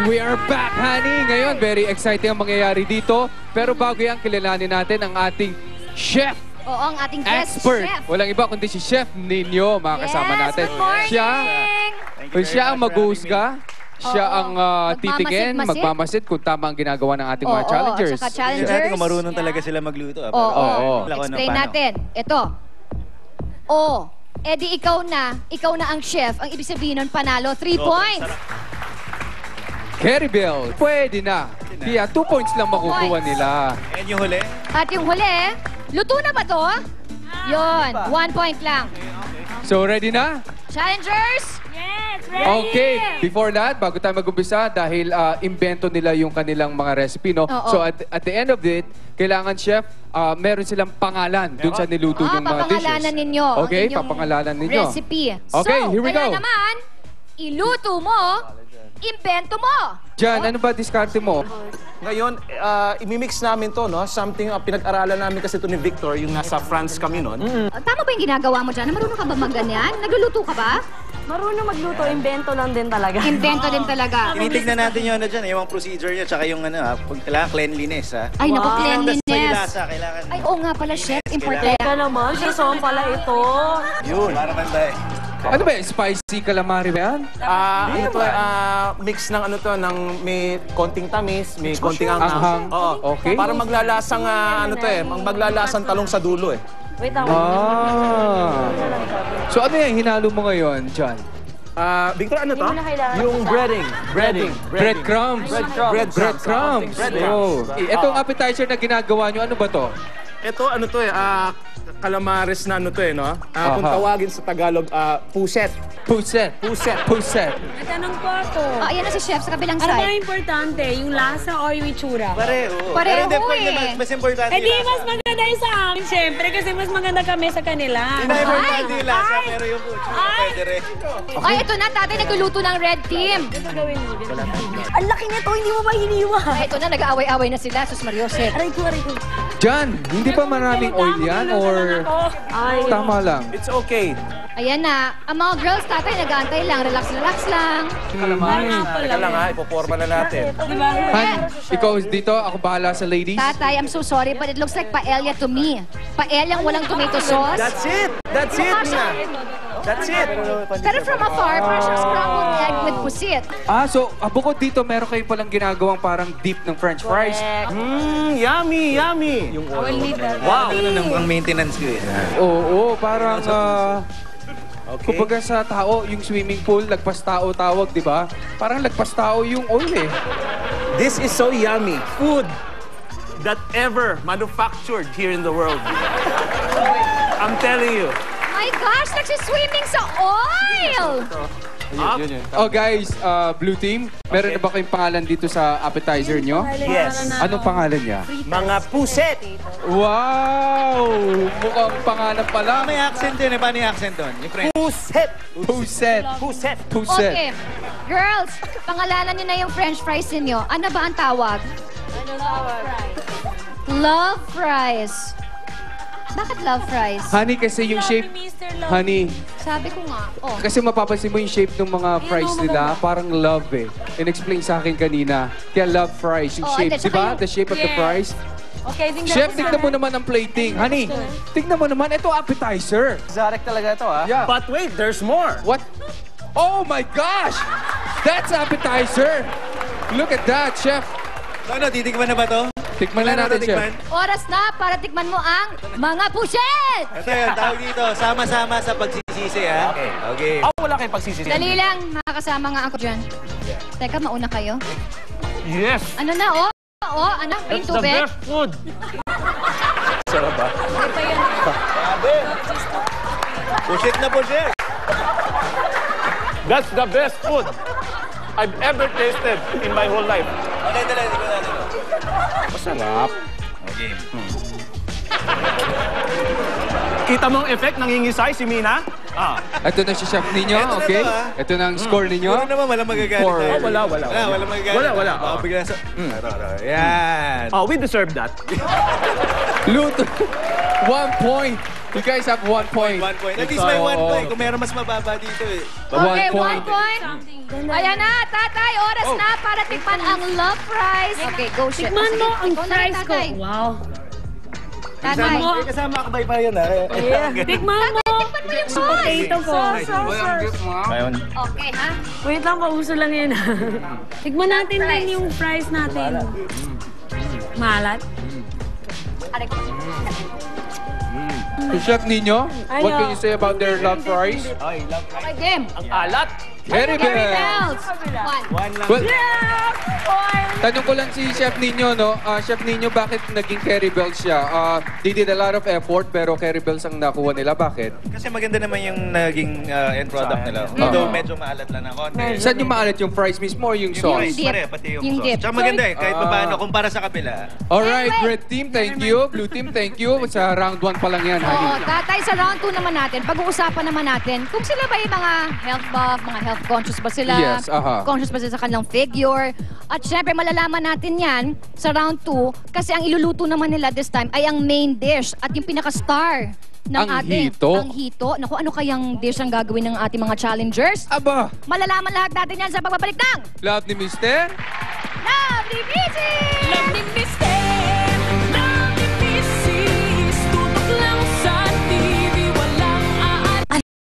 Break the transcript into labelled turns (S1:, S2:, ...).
S1: We are back, honey! Ngayon, very exciting ang mangyayari dito. Pero bago yan, kilalanin natin ang ating chef.
S2: Oo, ang ating guest
S1: expert.
S2: chef.
S1: Walang iba kundi si Chef Nino, mga kasama natin.
S2: Good morning!
S1: Siya ang mag-uusga. Siya ang titingin,
S2: Magmamasid-masid.
S1: magmamasid kung tama ang ginagawa ng ating mga challengers.
S2: At saka challengers.
S3: Natin kung marunong talaga sila magluto.
S2: Oo. Explain natin. Ito. Edi ikaw na ang chef. Ang ibig sabihin nun, panalo, 3 points.
S1: Carrie Bell, pwede na. Kaya 2 points lang makukuha nila.
S3: And yung huli?
S2: At yung huli, luto na ba to? Yun, 1 point lang.
S1: So, ready na?
S2: Challengers?
S4: Yes, ready!
S1: Okay, before that, bago tayo mag-umpisa, dahil invento nila yung kanilang mga recipe, no?
S2: Oo.
S1: So, at the end of it, kailangan, chef, meron silang pangalan dun sa niluto yung mga dishes.
S2: Papangalanan ninyo. ang
S1: Okay,
S2: inyong
S1: papangalanan ninyo.
S2: Recipe.
S1: Okay,
S2: so,
S1: here we
S2: kaya
S1: go.
S2: naman, iluto mo, invento mo.
S1: Jan, ano ba diskarte mo?
S5: Ngayon, imimix namin to, no? Something, pinag-aralan namin kasi to ni Victor, yung nasa France kami nun.
S2: Tama ba yung ginagawa mo dyan? Marunong ka ba magganyan? Nagluluto ka ba?
S4: Marunong magluto, invento lang din talaga.
S2: Invento din talaga.
S3: Tinitignan natin yung ano dyan, yung procedure niya, tsaka yung ano, kailangan cleanliness, ha?
S2: Ay, naku,
S4: Wow.
S2: cleanliness.
S3: Lasa, kailangan.
S2: Ay, oo nga pala, chef. Important.
S4: Teka naman, sison pala ito.
S3: Yun. Para banda
S1: Ano ba, spicy calamari ba yan?
S5: Ano to, mix ng ano to, ng may konting tamis, may konting
S1: Anghang.
S5: Oo.
S1: Okay.
S5: Para maglalasang, ano to maglalasang talong sa dulo eh.
S4: Wait lang.
S1: So, ano yan, hinalo mo ngayon, Jan?
S5: Victor, ano to?
S4: Hindi mo na kailangan.
S5: Yung breading.
S1: Breadcrumbs. Breadcrumbs. Oh. Itong appetizer na ginagawa nyo, ano ba to?
S5: Ito, ano to calamares na ano to no? Kung tawagin sa Tagalog, puset.
S1: Puset. Puset.
S4: May tanong po ako.
S2: Ayan na si chef sa kabilang
S4: Ano ba
S2: side.
S4: importante? Yung lasa o yung itsura?
S3: Pareho.
S2: Pareho
S3: Pero hindi,
S2: eh.
S3: mas importante
S4: Eh di
S3: yung
S4: mas
S3: lasa.
S4: maganda yung sa amin, syempre, kasi mas maganda kami sa kanila.
S3: Hindi importante yung lasa, pero yung itsura pwede rin.
S2: Ay, ito na, tatay nagluluto ng red team.
S4: Ito gawin mo. Ang laki nito, hindi mo ba hiniwa?
S2: Ay, ito na, nag-aaway-aaway na sila. Sus Mariosep.
S4: Aray ko.
S1: Jan, hindi ba maraming oil yan or
S4: Ay,
S1: tama lang?
S5: It's okay.
S2: Ayan na. Ang mga girls, tatay, nag-aantay lang. Relax lang.
S5: Teka lang ipoporma na natin.
S4: diba?
S1: Han, ikaw dito, ako bahala sa ladies.
S2: Tatay, I'm so sorry, but it looks like paella to me. Paella walang tomato sauce.
S5: That's it, Nina. That's it.
S2: Pero from afar, parang siyang scrambled egg with pusit.
S1: So, bukod dito, meron kayo palang ginagawang parang deep ng french fries.
S5: Yummy. Yung
S3: Wow. Ang maintenance ko eh.
S1: Oo, parang,
S5: Okay.
S1: kumbaga sa tao, yung swimming pool, lagpas tao tawag, di ba? Parang lagpas tao yung oil eh.
S5: This is so yummy. Food that ever manufactured here in the world. I'm telling you.
S2: My gosh, nagsiswimming sa oil!
S1: Oh guys, Blue Team, meron na ba kayong pangalan dito sa appetizer nyo?
S5: Yes.
S1: Anong pangalan niya?
S5: Mga puset.
S1: Wow! Mukhang pangalan pa lang.
S3: May accent yun eh. Paano yung accent doon? Yung French.
S5: Puset.
S1: Puset.
S5: Puset.
S1: Puset.
S2: Okay. Girls, pangalanan niyo na yung french fries ninyo. Ano ba ang tawag? Love fries. Bakit love fries?
S1: Honey, kasi yung shape... Honey,
S2: Sabi ko nga. Oh.
S1: kasi mapapansin mo yung shape ng mga fries nila, parang love eh. In-explain sa akin kanina. Kaya love fries, yung
S2: Oh,
S1: shape.
S2: at
S1: Di
S2: saka
S1: ba?
S2: yung-
S1: The shape of the
S4: Yes.
S1: fries.
S4: Okay, tingnan
S1: Chef,
S4: ko
S1: tignan mo naman ang plating. Honey, tignan mo naman. Ito appetizer.
S5: Exotic talaga ito,
S1: Yeah.
S5: But wait, there's more.
S1: What? Oh my gosh! That's appetizer! Look at that, chef.
S3: Ano, titikman na ba to?
S1: Tikman na natin, chef.
S2: Oras na para tikman mo ang mga puset!
S3: Ito yun, tawag dito. Sama-sama sa pagsisisi, ha? Okay.
S5: Wala kayong pagsisisi.
S2: Dali lang, makakasama nga ako dyan. Teka, mauna kayo.
S5: Yes.
S2: Ano na, oh? Oh, ano? Paint tubig?
S5: food. Sarap ba?
S3: Sabi. Pushit na pushit.
S5: That's the best food I've ever tasted in my whole life.
S3: Dali.
S5: Masarap.
S3: Okay.
S5: Kita mo ang effect ng hingisay si Mina?
S1: Ito na si chef ninyo,
S3: Ito na
S1: okay?
S3: to, ah.
S1: Ito na ang score ninyo.
S3: Puro naman, walang magagalit.
S1: Four.
S3: tayo.
S5: Wala.
S3: Walang magagalit.
S5: Wala.
S3: Baka bigla sa... Yan.
S5: Oh, we deserve that.
S1: Luto. 1 point You guys have 1 point.
S3: 1 point. At least may 1
S1: Oo.
S3: point. Kung meron mas mababa dito eh.
S2: Okay,
S1: 1
S2: 1
S1: point.
S2: point. Ayan na, tatay, oras na para tikman ang love fries. Okay, go, Chef.
S4: Tikman mo ang
S2: Ikaw na rin,
S4: fries ko.
S2: tatay.
S4: Wow.
S2: Tatay.
S3: May kasama ka ba yan ah?
S4: Tikman mo.
S2: Tikman mo yung sauce.
S4: Potato ko.
S3: Ngayon.
S2: Okay, ha?
S4: Wait lang, pauso lang yan. Tikman natin din yung fries natin. Malat.
S2: Aray ko.
S1: So, Chef Nino, what can you say about their love fries?
S3: Ay, love.
S2: Okay, game.
S5: Alat!
S1: Very
S2: Carry
S1: good.
S2: bells. 1.
S3: 1 lang.
S1: Well, tanong ko lang si Chef Nino, no? Chef Nino, bakit naging Carry Bells siya? They did a lot of effort, pero Carry Bells ang nakuha nila. Bakit?
S3: Kasi maganda naman yung naging end product nila. Although medyo maalat lang ng konti.
S1: Saan yung maalat yung fries mismo o yung sauce?
S3: Fries,
S2: dip.
S3: pare, pati yung
S2: Yung
S3: sauce.
S2: dip.
S3: Tsaka maganda eh, kahit pa paano, kumpara sa kabila.
S1: Alright, red team, thank you. Blue team, thank you. Sa round 1 pa lang yan,
S2: Oo,
S1: honey.
S2: tatay, sa round 2 naman natin, pag-uusapan naman natin kung sila ba yung mga health buff, mga health conscious ba sila?
S1: Yes, aha.
S2: Conscious ba sila sa kanilang figure? At syempre, malalaman natin yan sa round 2 kasi ang iluluto naman nila this time ay ang main dish at yung pinaka-star ng
S1: Ang
S2: ating...
S1: hito.
S2: Ang hito. Naku, ano kayang dish ang gagawin ng ating mga challengers?
S1: Aba,
S2: Malalaman lahat natin yan sa pagbabalik ng
S1: love ni Mister.
S2: Lovely Music!